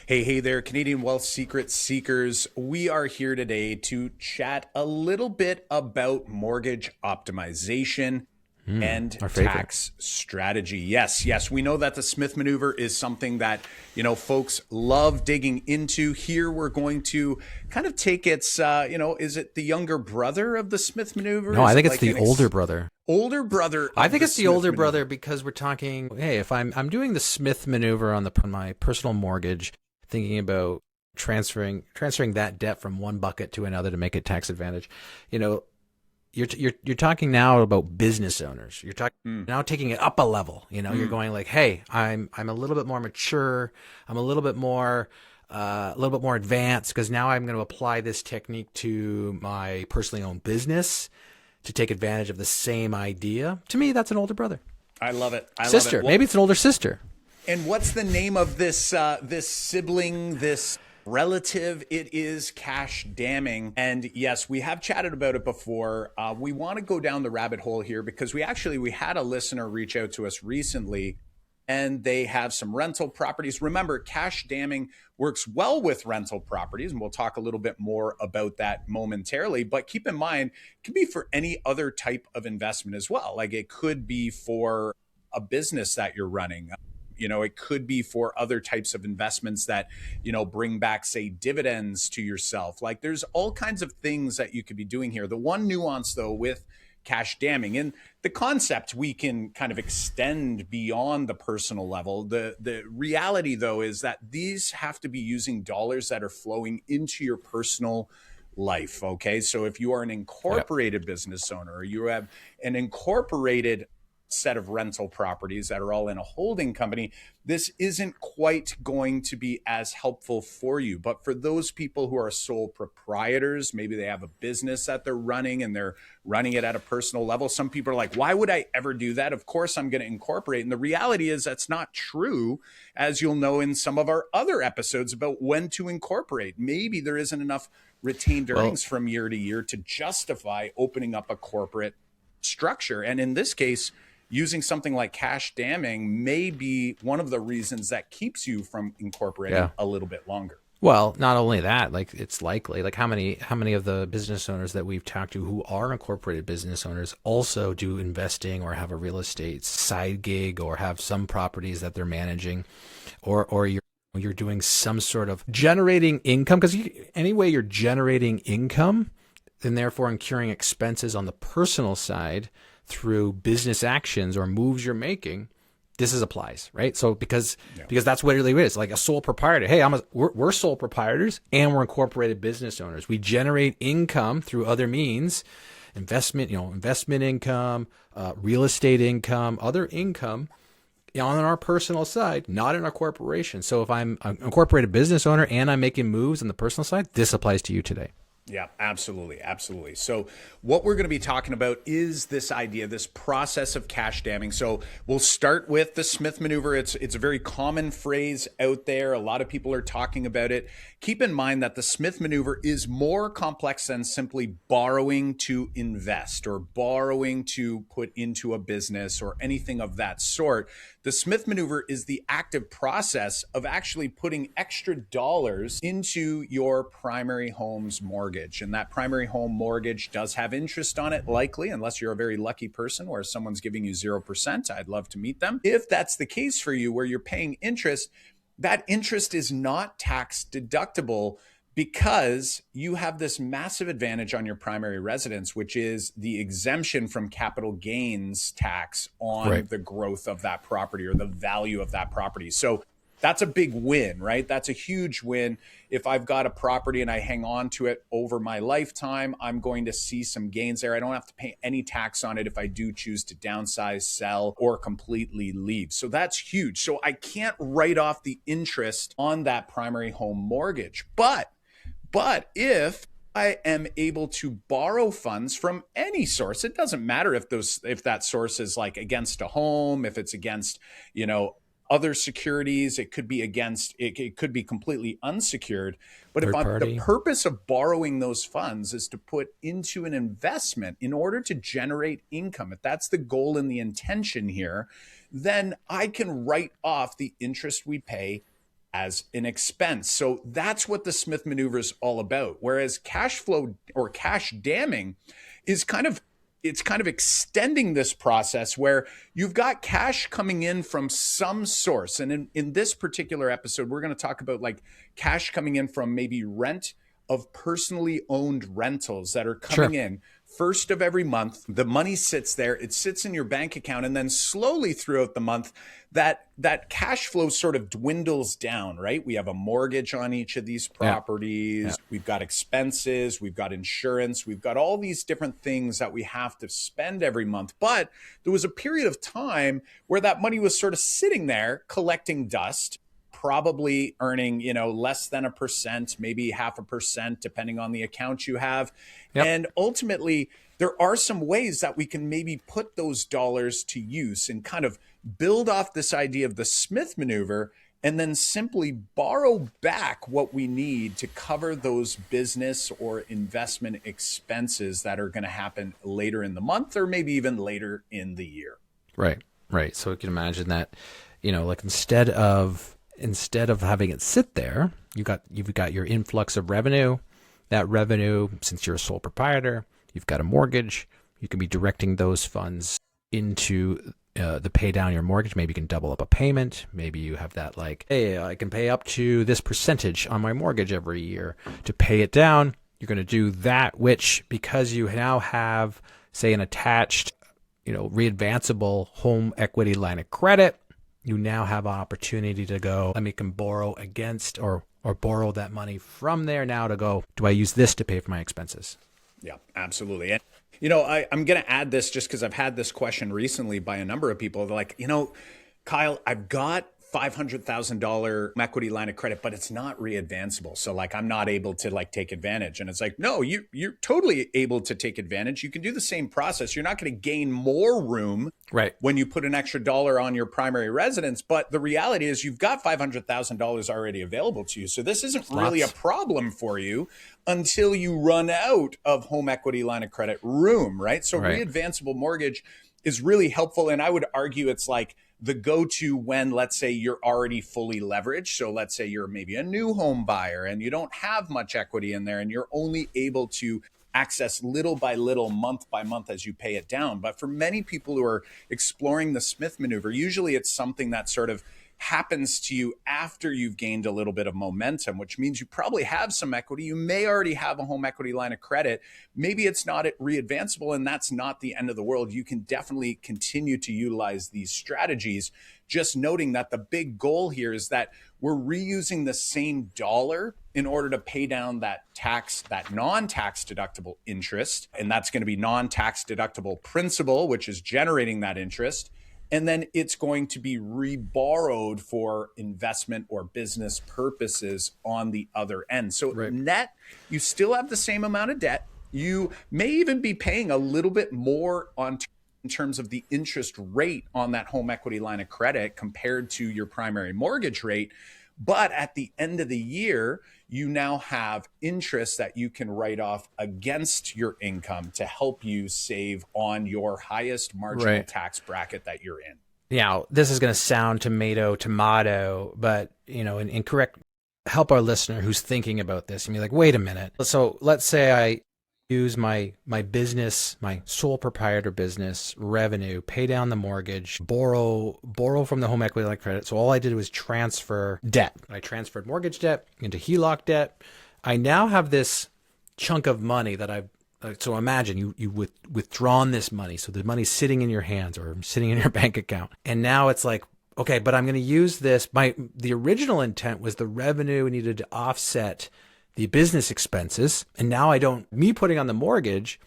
Hey there, Canadian Wealth Secret Seekers. We are here today to chat a little bit about mortgage optimization and Our favorite. tax strategy. Yes, we know that the Smith Maneuver is something that, folks love digging into. Here we're going to kind of take its, is it the younger brother of the Smith Maneuver? No, I Is it think it's like the older brother. older brother I of think the it's the Smith older brother Maneuver? because we're talking. Hey, if I'm doing the Smith maneuver on my personal mortgage, thinking about transferring that debt from one bucket to another to make it tax advantage, you know, you're talking now about business owners. You're talking Mm, now taking it up a level. You're mm. going like, hey, I'm a little bit more mature. I'm a little bit more advanced because now I'm going to apply this technique to my personally owned business to take advantage of the same idea. To me, that's an older brother, I love it. I love it. sister. Well, Maybe it's an older sister. and what's the name of this sibling, this relative? It is cash damming. And yes, we have chatted about it before. We want to go down the rabbit hole here because we had a listener reach out to us recently, and they have some rental properties. Remember, cash damming works well with rental properties, and we'll talk a little bit more about that momentarily. But keep in mind, it can be for any other type of investment as well. Like it could be for a business that you're running. It could be for other types of investments that, bring back, say, dividends to yourself. Like there's all kinds of things that you could be doing here. The one nuance, though, with cash damming and the concept we can kind of extend beyond the personal level. The reality, though, is that these have to be using dollars that are flowing into your personal life. Okay. So if you are an Yep. incorporated business owner or you have an incorporated set of rental properties that are all in a holding company, this isn't quite going to be as helpful for you. But for those people who are sole proprietors, maybe they have a business that they're running and they're running it at a personal level. Some people are like, why would I ever do that? Of course, I'm going to incorporate. And the reality is that's not true, as you'll know in some of our other episodes about when to incorporate. Maybe there isn't enough retained Well, earnings from year to year to justify opening up a corporate structure. And in this case, using something like cash damming may be one of the reasons that keeps you from incorporating yeah. a little bit longer. Well, not only that, like it's likely, like how many of the business owners that we've talked to who are incorporated business owners also do investing or have a real estate side gig or have some properties that they're managing, or you're doing some sort of generating income because anyway you're generating income and therefore incurring expenses on the personal side through business actions or moves you're making, this is applies, right? So Yeah. because that's what it really is, like a sole proprietor. Hey, we're sole proprietors and we're incorporated business owners. We generate income through other means, investment income, real estate income, other income on our personal side, not in our corporation. So if I'm an incorporated business owner and I'm making moves on the personal side, this applies to you today. Yeah, absolutely. Absolutely. So, what we're going to be talking about is this idea, this process of cash damming. So, we'll start with the Smith maneuver. It's a very common phrase out there. A lot of people are talking about it. Keep in mind that the Smith maneuver is more complex than simply borrowing to invest or borrowing to put into a business or anything of that sort. The Smith maneuver is the active process of actually putting extra dollars into your primary home's mortgage. And that primary home mortgage does have interest on it, likely, unless you're a very lucky person where someone's giving you 0%. I'd love to meet them. If that's the case for you, where you're paying interest, that interest is not tax deductible because you have this massive advantage on your primary residence, which is the exemption from capital gains tax on Right. the growth of that property or the value of that property. So that's a big win, right? That's a huge win. If I've got a property and I hang on to it over my lifetime, I'm going to see some gains there. I don't have to pay any tax on it if I do choose to downsize, sell, or completely leave. So that's huge. So I can't write off the interest on that primary home mortgage. But if I am able to borrow funds from any source, it doesn't matter if that source is like against a home, if it's against, other securities, it could be completely unsecured. But if Third the party. purpose of borrowing those funds is to put into an investment in order to generate income, if that's the goal and the intention here, then I can write off the interest we pay as an expense. So that's what the Smith maneuver is all about. Whereas cash flow or cash damming is it's kind of extending this process where you've got cash coming in from some source. And in this particular episode, we're going to talk about like cash coming in from maybe rent of personally owned rentals that are coming in first of every month. The money sits there, it sits in your bank account, and then slowly throughout the month, that cash flow sort of dwindles down, right? We have a mortgage on each of these properties. Yeah. We've got expenses, we've got insurance, we've got all these different things that we have to spend every month. But there was a period of time where that money was sort of sitting there collecting dust, probably earning, less than 1%, maybe 0.5%, depending on the account you have. Yep. And ultimately, there are some ways that we can maybe put those dollars to use and kind of build off this idea of the Smith maneuver and then simply borrow back what we need to cover those business or investment expenses that are going to happen later in the month or maybe even later in the year. Right. So you can imagine that, like instead of having it sit there, you've got your influx of revenue. That revenue, since you're a sole proprietor, you've got a mortgage, you can be directing those funds into the pay down your mortgage. Maybe you can double up a payment. Maybe you have that like, hey, I can pay up to this percentage on my mortgage every year to pay it down. You're going to do that, which because you now have, say, an attached, readvanceable home equity line of credit, you now have an opportunity to go, let me can borrow against or borrow that money from there now to go, do I use this to pay for my expenses? Yeah, absolutely. And, I'm going to add this just because I've had this question recently by a number of people. They're like, Kyle, I've got $500,000 equity line of credit, but it's not readvanceable. So like, I'm not able to like take advantage. And it's like, no, you're totally able to take advantage. You can do the same process. You're not going to gain more room when you put an extra dollar on your primary residence. But the reality is you've got $500,000 already available to you. So this isn't really a problem for you until you run out of home equity line of credit room, right? So readvanceable mortgage is really helpful. And I would argue it's like the go-to when, let's say, you're already fully leveraged. So let's say you're maybe a new home buyer and you don't have much equity in there and you're only able to access little by little, month by month as you pay it down. But for many people who are exploring the Smith maneuver, usually it's something that sort of happens to you after you've gained a little bit of momentum, which means you probably have some equity. You may already have a home equity line of credit. Maybe it's not readvanceable, and that's not the end of the world. You can definitely continue to utilize these strategies. Just noting that the big goal here is that we're reusing the same dollar in order to pay down that non-tax deductible interest. And that's going to be non-tax deductible principal, which is generating that interest. And then it's going to be reborrowed for investment or business purposes on the other end. So net, you still have the same amount of debt. You may even be paying a little bit more in terms of the interest rate on that home equity line of credit compared to your primary mortgage rate. But at the end of the year, you now have interest that you can write off against your income to help you save on your highest marginal tax bracket that you're in. Now, this is going to sound tomato, but, incorrect. Help our listener who's thinking about this and be like, wait a minute. So let's say I use my business, my sole proprietor business revenue, pay down the mortgage, borrow from the home equity line of credit. So all I did was transfer debt. I transferred mortgage debt into HELOC debt. I now have this chunk of money that so imagine you withdrawn this money. So the money's sitting in your hands or sitting in your bank account. And now it's like, okay, but I'm going to use this. The original intent was the revenue needed to offset the business expenses. And now me putting on the mortgage,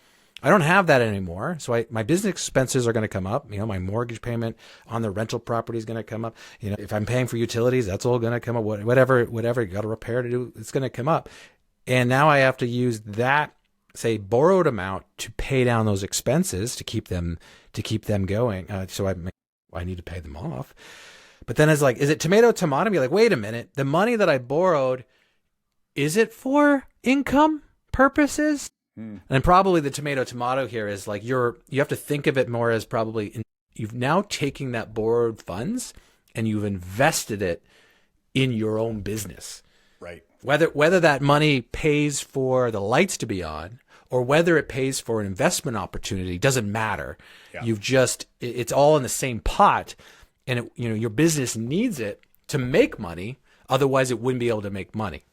I don't have that anymore. So my business expenses are going to come up. My mortgage payment on the rental property is going to come up. If I'm paying for utilities, that's all going to come up. Whatever you got a repair to do, it's going to come up. And now I have to use that, say, borrowed amount to pay down those expenses to keep them going. So I need to pay them off. But then it's like, is it tomato? Be like, wait a minute. The money that I borrowed, is it for income purposes? And probably the tomato here is like you have to think of it more as probably you've now taken that borrowed funds and you've invested it in your own business. Right. Whether that money pays for the lights to be on or whether it pays for an investment opportunity doesn't matter. Yeah. It's all in the same pot, and your business needs it to make money. Otherwise, it wouldn't be able to make money.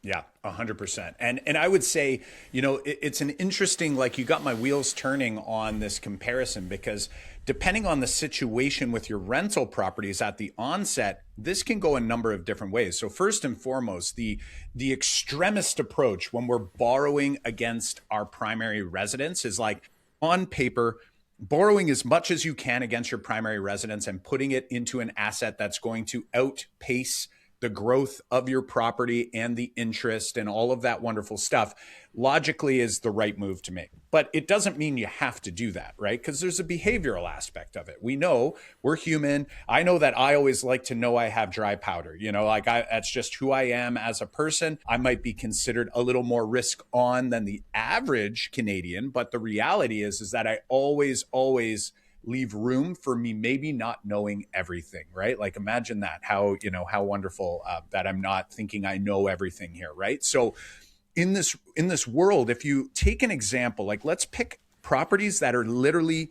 Yeah, 100%. And I would say, it's an interesting, like, you got my wheels turning on this comparison, because depending on the situation with your rental properties at the onset, this can go a number of different ways. So first and foremost, the extremist approach when we're borrowing against our primary residence is like, on paper, borrowing as much as you can against your primary residence and putting it into an asset that's going to outpace the growth of your property and the interest and all of that wonderful stuff, logically is the right move to make. But it doesn't mean you have to do that, right? Because there's a behavioral aspect of it. We know we're human. I know that I always like to know I have dry powder. That's just who I am as a person. I might be considered a little more risk on than the average Canadian, but the reality is that I always leave room for me maybe not knowing everything, right? Like, imagine that, how wonderful that I'm not thinking I know everything here, right? So in this world, if you take an example, like, let's pick properties that are literally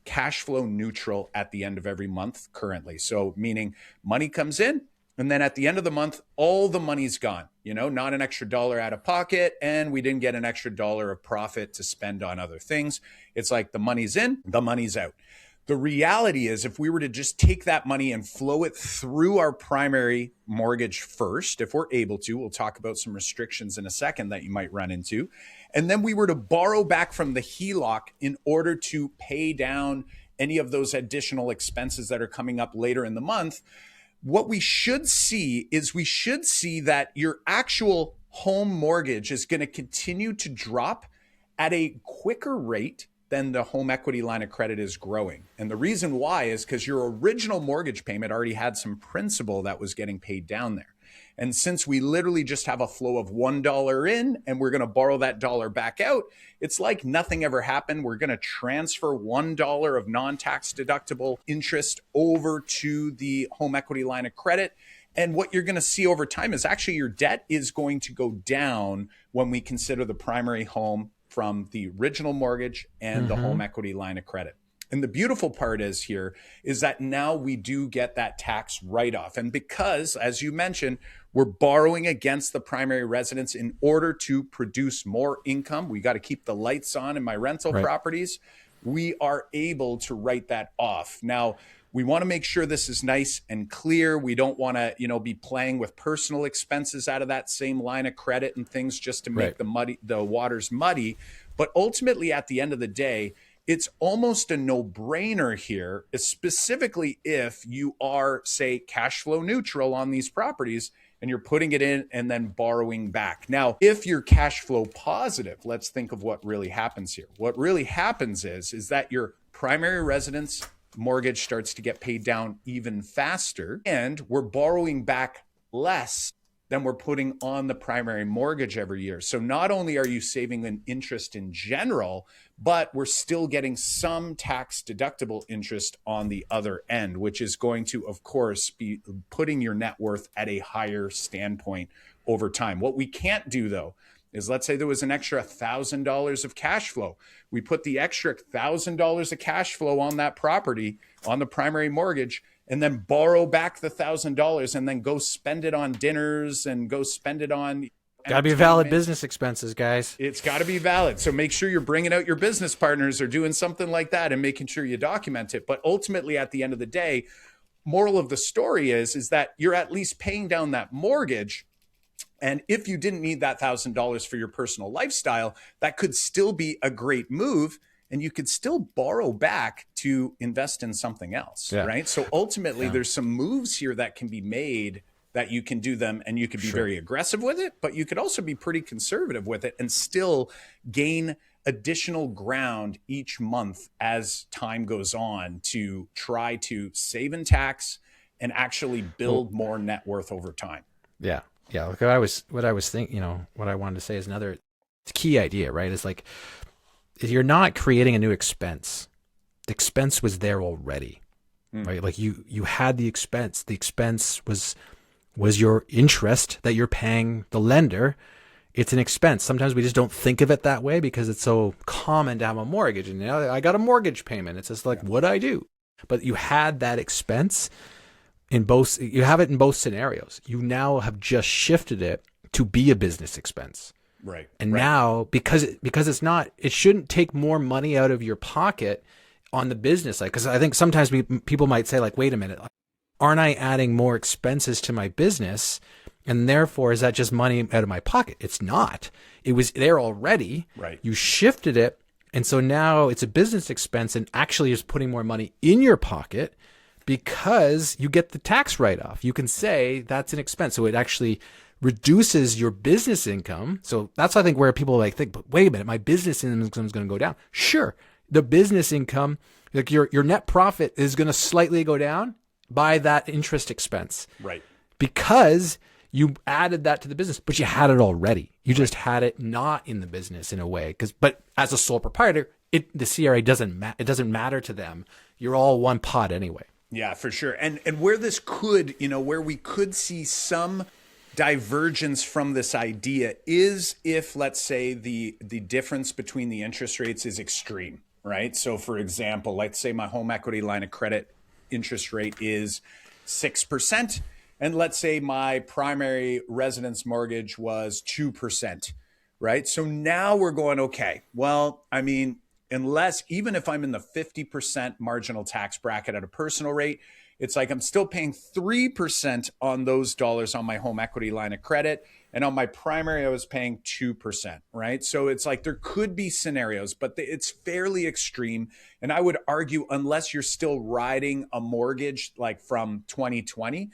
cash flow neutral at the end of every month currently. So meaning money comes in, and then at the end of the month, all the money's gone, not an extra dollar out of pocket, and we didn't get an extra dollar of profit to spend on other things. It's like the money's in, the money's out. The reality is, if we were to just take that money and flow it through our primary mortgage first, if we're able to, we'll talk about some restrictions in a second that you might run into, and then we were to borrow back from the HELOC in order to pay down any of those additional expenses that are coming up later in the month, what we should see is that your actual home mortgage is going to continue to drop at a quicker rate than the home equity line of credit is growing. And the reason why is because your original mortgage payment already had some principal that was getting paid down there. And since we literally just have a flow of $1 in and we're going to borrow that dollar back out, it's like nothing ever happened. We're going to transfer $1 of non-tax deductible interest over to the home equity line of credit. And what you're going to see over time is actually your debt is going to go down when we consider the primary home from the original mortgage and the home equity line of credit. And the beautiful part is that now we do get that tax write-off. And because, as you mentioned, we're borrowing against the primary residence in order to produce more income. We got to keep the lights on in my rental properties. We are able to write that off. Now, we want to make sure this is nice and clear. We don't want to, be playing with personal expenses out of that same line of credit and things just to make the waters muddy. But ultimately, at the end of the day, it's almost a no-brainer here, specifically if you are, say, cash flow neutral on these properties and you're putting it in and then borrowing back. Now, if you're cash flow positive, let's think of what really happens here. What really happens is that your primary residence mortgage starts to get paid down even faster, and we're borrowing back less than we're putting on the primary mortgage every year. So not only are you saving an interest in general, but we're still getting some tax deductible interest on the other end, which is going to, of course, be putting your net worth at a higher standpoint over time. What we can't do, though, is, let's say there was an extra $1,000 of cash flow. We put the extra $1,000 of cash flow on that property, on the primary mortgage, and then borrow back the $1,000 and then go spend it on dinners and go spend it on... Got to be valid business expenses, guys. It's got to be valid. So make sure you're bringing out your business partners or doing something like that and making sure you document it. But ultimately, at the end of the day, moral of the story is that you're at least paying down that mortgage. And if you didn't need that $1,000 for your personal lifestyle, that could still be a great move. And you could still borrow back to invest in something else, right? So ultimately, there's some moves here that can be made that you can do them, and you could be very aggressive with it, but you could also be pretty conservative with it and still gain additional ground each month as time goes on to try to save in tax and actually build more net worth over time. Yeah. Yeah. Like what I was thinking, what I wanted to say is another key idea, right? Is like, you're not creating a new expense. The expense was there already, right? Like you had the expense. The expense was was your interest that you're paying the lender. It's an expense. Sometimes we just don't think of it that way because it's so common to have a mortgage. And I got a mortgage payment. It's just like, what do I do? But you had that expense in both. You have it in both scenarios. You now have just shifted it to be a business expense. Right. And now, because it's not, it shouldn't take more money out of your pocket on the business side. Because I think sometimes people might say, like, wait a minute, aren't I adding more expenses to my business? And therefore, is that just money out of my pocket? It's not. It was there already. Right. You shifted it. And so now it's a business expense and actually is putting more money in your pocket because you get the tax write-off. You can say that's an expense. So it actually reduces your business income. So that's, I think, where people like think, but wait a minute, my business income is going to go down. Sure. The business income, like your net profit is going to slightly go down by that interest expense. Right. Because you added that to the business, but you had it already. You just had it not in the business in a way. But as a sole proprietor, the CRA doesn't matter to them. You're all one pot anyway. Yeah, for sure. And where this could, where we could see some divergence from this idea is if, let's say, the difference between the interest rates is extreme, right? So for example, let's say my home equity line of credit interest rate is 6%. And let's say my primary residence mortgage was 2%, right? So now we're going, okay, well, I mean, even if I'm in the 50% marginal tax bracket at a personal rate, it's like I'm still paying 3% on those dollars on my home equity line of credit. And on my primary, I was paying 2%, right? So it's like there could be scenarios, but it's fairly extreme. And I would argue, unless you're still riding a mortgage like from 2020,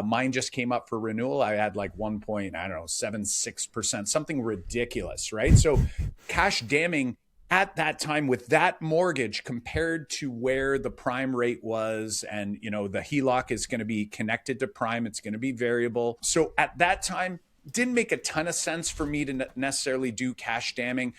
mine just came up for renewal. I had like 1.76%, something ridiculous, right? So cash damning at that time with that mortgage compared to where the prime rate was, and the HELOC is going to be connected to prime, it's going to be variable. So at that time, didn't make a ton of sense for me to necessarily do cash damming.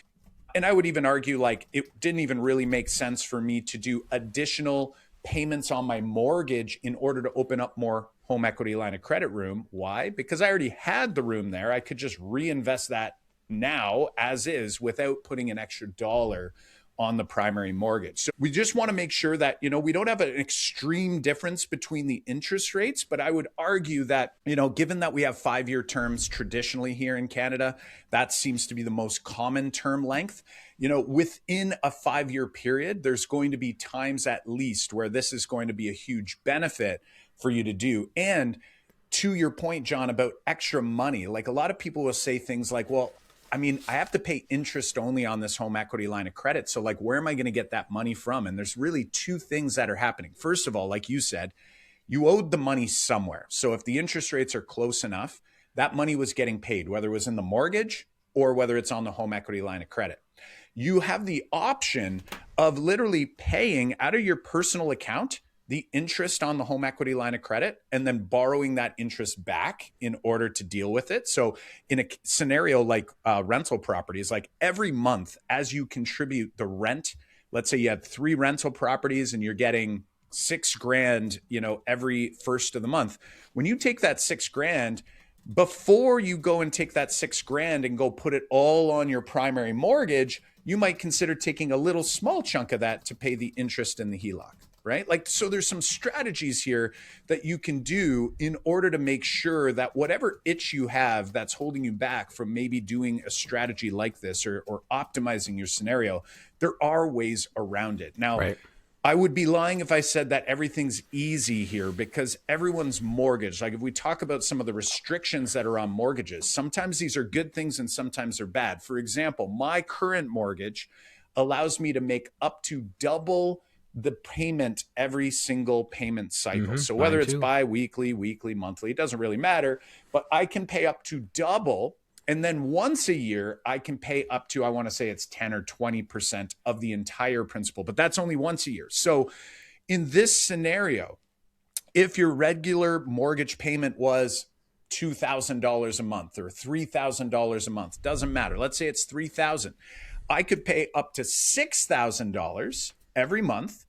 And I would even argue like it didn't even really make sense for me to do additional payments on my mortgage in order to open up more home equity line of credit room. Why? Because I already had the room there. I could just reinvest that now as is without putting an extra dollar on the primary mortgage. So we just want to make sure that, we don't have an extreme difference between the interest rates, but I would argue that, given that we have 5-year terms traditionally here in Canada, that seems to be the most common term length. Within a 5-year period, there's going to be times at least where this is going to be a huge benefit for you to do. And to your point, John, about extra money, like a lot of people will say things like, well, I mean, I have to pay interest only on this home equity line of credit. So like, where am I going to get that money from? And there's really two things that are happening. First of all, like you said, you owed the money somewhere. So if the interest rates are close enough, that money was getting paid, whether it was in the mortgage or whether it's on the home equity line of credit. You have the option of literally paying out of your personal account the interest on the home equity line of credit and then borrowing that interest back in order to deal with it. So in a scenario like rental properties, like every month as you contribute the rent, let's say you had 3 rental properties and you're getting $6,000, every first of the month. When you take that $6,000, before you go and take that $6,000 and go put it all on your primary mortgage, you might consider taking a little small chunk of that to pay the interest in the HELOC. Right? Like, so there's some strategies here that you can do in order to make sure that whatever itch you have that's holding you back from maybe doing a strategy like this or optimizing your scenario, there are ways around it. Now, right. I would be lying if I said that everything's easy here because everyone's mortgage, like if we talk about some of the restrictions that are on mortgages, sometimes these are good things and sometimes they're bad. For example, my current mortgage allows me to make up to double the payment every single payment cycle. So whether it's bi-weekly, weekly, monthly, it doesn't really matter, but I can pay up to double. And then once a year, I can pay up to, I want to say it's 10 or 20% of the entire principal, but that's only once a year. So in this scenario, if your regular mortgage payment was $2,000 a month or $3,000 a month, doesn't matter. Let's say it's $3,000. I could pay up to $6,000 every month,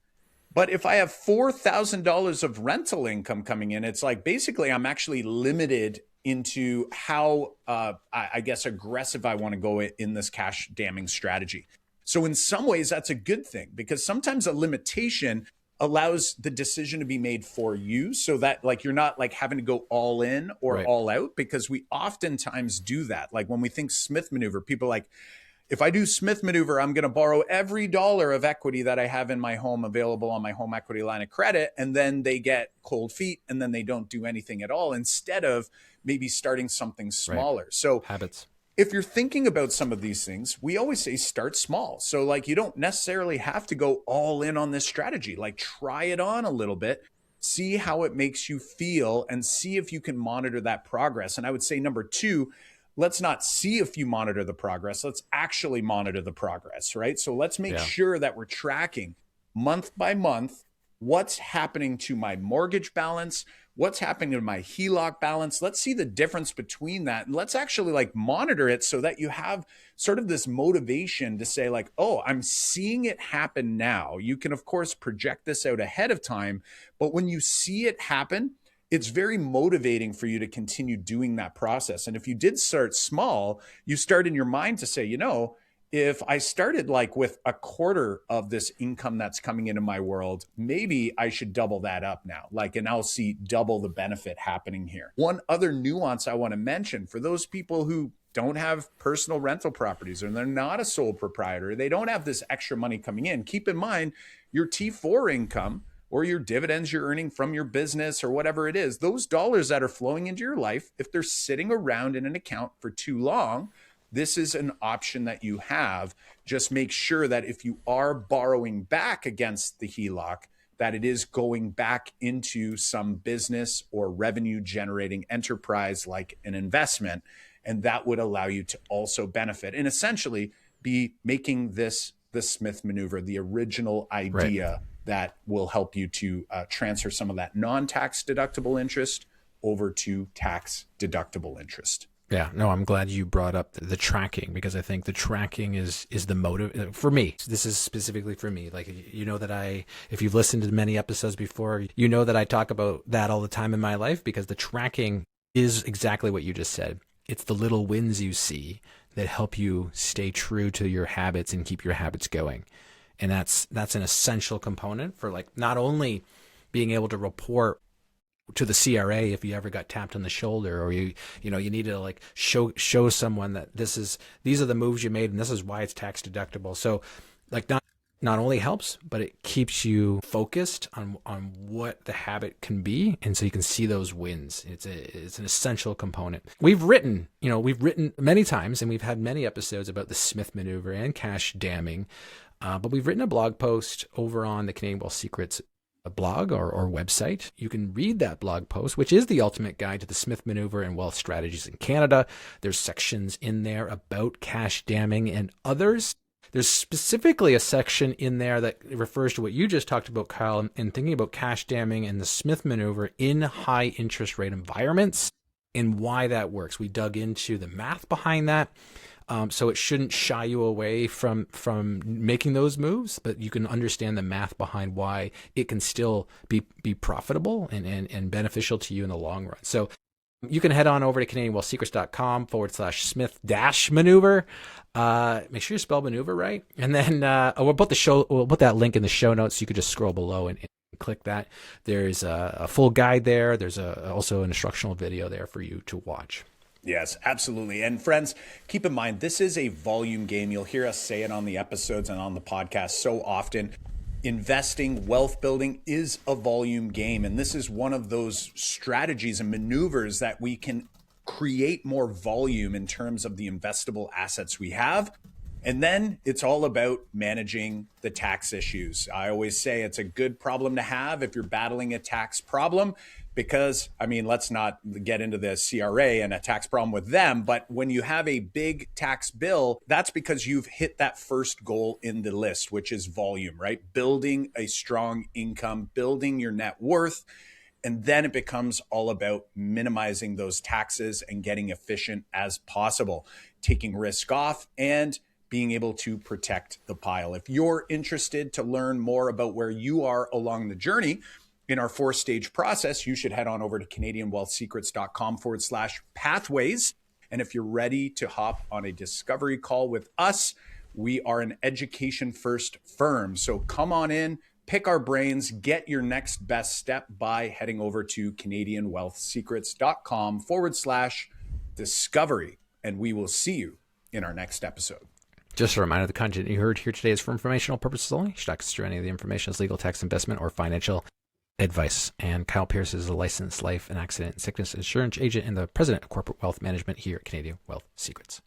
But if I have $4,000 of rental income coming in, it's like basically I'm actually limited into how, I guess, aggressive I want to go in this cash damming strategy. So in some ways, that's a good thing because sometimes a limitation allows the decision to be made for you so that like you're not like having to go all in or Right. all out, because we oftentimes do that. Like when we think Smith maneuver, people are like, if I do Smith maneuver, I'm going to borrow every dollar of equity that I have in my home available on my home equity line of credit. And then they get cold feet and then they don't do anything at all instead of maybe starting something Right. smaller. So Habits. if you're thinking about some of these things, we always say start small. So like you don't necessarily have to go all in on this strategy. Like try it on a little bit, see how it makes you feel, and see if you can monitor that progress. And I would say number two, let's not see if you monitor the progress. Let's actually monitor the progress, right? So let's make Yeah. sure that we're tracking month by month what's happening to my mortgage balance, what's happening to my HELOC balance. Let's see the difference between that. And let's actually like monitor it so that you have sort of this motivation to say like, oh, I'm seeing it happen now. You can, of course, project this out ahead of time, but when you see it happen, it's very motivating for you to continue doing that process. And if you did start small, you start in your mind to say, you know, if I started like with a quarter of this income that's coming into my world, maybe I should double that up now. Like, and I'll see double the benefit happening here. One other nuance I want to mention for those people who don't have personal rental properties and they're not a sole proprietor, they don't have this extra money coming in. Keep in mind your T4 income or your dividends you're earning from your business or whatever it is, those dollars that are flowing into your life, if they're sitting around in an account for too long, this is an option that you have. Just make sure that if you are borrowing back against the HELOC, that it is going back into some business or revenue generating enterprise like an investment. And that would allow you to also benefit and essentially be making this the Smith maneuver, the original idea Right. that will help you to transfer some of that non-tax deductible interest over to tax deductible interest. Yeah, no, I'm glad you brought up the tracking because I think the tracking is the motive for me. This is specifically for me. Like, you know that if you've listened to many episodes before, you know that I talk about that all the time in my life because the tracking is exactly what you just said. It's the little wins you see that help you stay true to your habits and keep your habits going. And that's an essential component for like not only being able to report to the CRA if you ever got tapped on the shoulder or you need to like show someone that these are the moves you made and this is why it's tax deductible. So like not only helps, but it keeps you focused on what the habit can be, and so you can see those wins. It's an essential component. We've written many times, and we've had many episodes about the Smith maneuver and cash damming, but we've written a blog post over on the Canadian Wealth Secrets blog or website. You can read that blog post, which is the ultimate guide to the Smith maneuver and wealth strategies in Canada. There's sections in there about cash damming and others. There's specifically a section in there that refers to what you just talked about, Kyle, and thinking about cash damming and the Smith maneuver in high interest rate environments and why that works. We dug into the math behind that. So it shouldn't shy you away from making those moves, but you can understand the math behind why it can still be profitable and beneficial to you in the long run. So you can head on over to CanadianWealthSecrets.com/Smith-maneuver. Make sure you spell maneuver right. And then we'll put that link in the show notes. So you could just scroll below and click that. There's a full guide there. There's also an instructional video there for you to watch. Yes, absolutely. And friends, keep in mind, this is a volume game. You'll hear us say it on the episodes and on the podcast so often. Investing, wealth building is a volume game. And this is one of those strategies and maneuvers that we can create more volume in terms of the investable assets we have. And then it's all about managing the tax issues. I always say it's a good problem to have if you're battling a tax problem. Because, I mean, let's not get into the CRA and a tax problem with them, but when you have a big tax bill, that's because you've hit that first goal in the list, which is volume, right? Building a strong income, building your net worth, and then it becomes all about minimizing those taxes and getting efficient as possible, taking risk off and being able to protect the pile. If you're interested to learn more about where you are along the journey in our 4-stage process, you should head on over to CanadianWealthSecrets.com/pathways. And if you're ready to hop on a discovery call with us, we are an education first firm. So come on in, pick our brains, get your next best step by heading over to CanadianWealthSecrets.com/discovery. And we will see you in our next episode. Just a reminder, the content you heard here today is for informational purposes only. You should not consider any of the information as legal, tax, investment, or financial advice. And Kyle Pierce is a licensed life and accident and sickness insurance agent and the president of corporate wealth management here at Canadian Wealth Secrets.